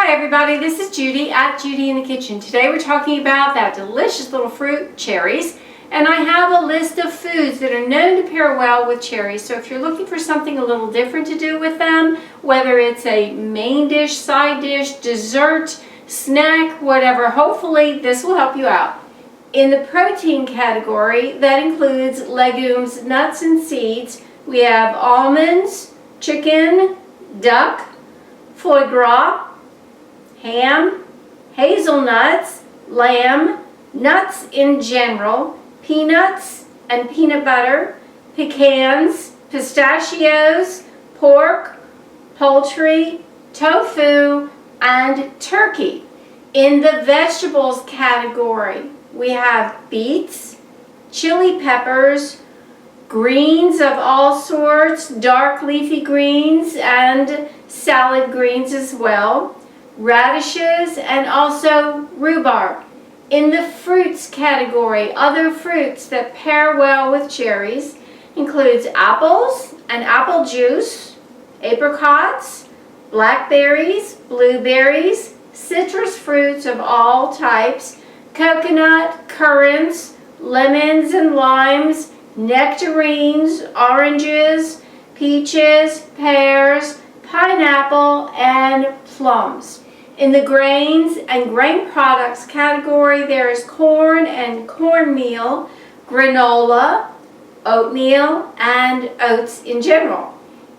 Hi everybody, this is Judy at Judy in the Kitchen. Today we're talking about that delicious little fruit, cherries. And I have a list of foods that are known to pair well with cherries. So if you're looking for something a little different to do with them, whether it's a main dish, side dish, dessert, snack, whatever, hopefully this will help you out. In the protein category, that includes legumes, nuts, and seeds. We have almonds, chicken, duck, foie gras, ham, hazelnuts, lamb, nuts in general, peanuts and peanut butter, pecans, pistachios, pork, poultry, tofu, and turkey. In the vegetables category, we have beets, chili peppers, greens of all sorts, dark leafy greens, and salad greens as well, radishes, and also rhubarb. In the fruits category, other fruits that pair well with cherries includes apples and apple juice, apricots, blackberries, blueberries, citrus fruits of all types, coconut, currants, lemons and limes, nectarines, oranges, peaches, pears, pineapple, and plums. In the grains and grain products category, there is corn and cornmeal, granola, oatmeal, and oats in general.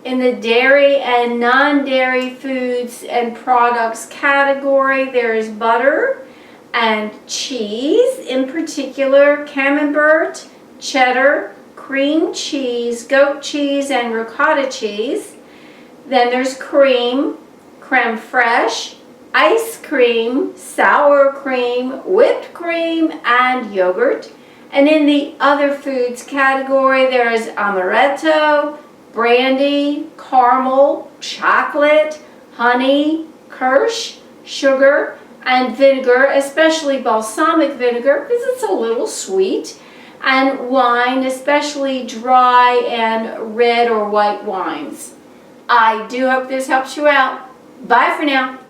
In the dairy and non-dairy foods and products category, there is butter and cheese, in particular camembert, cheddar, cream cheese, goat cheese, and ricotta cheese. Then there's cream, creme fraiche, ice cream, sour cream, whipped cream, and yogurt. And in the other foods category, there is amaretto, brandy, caramel, chocolate, honey, kirsch, sugar, and vinegar, especially balsamic vinegar because it's a little sweet, and wine, especially dry and red or white wines. I do hope this helps you out. Bye for now.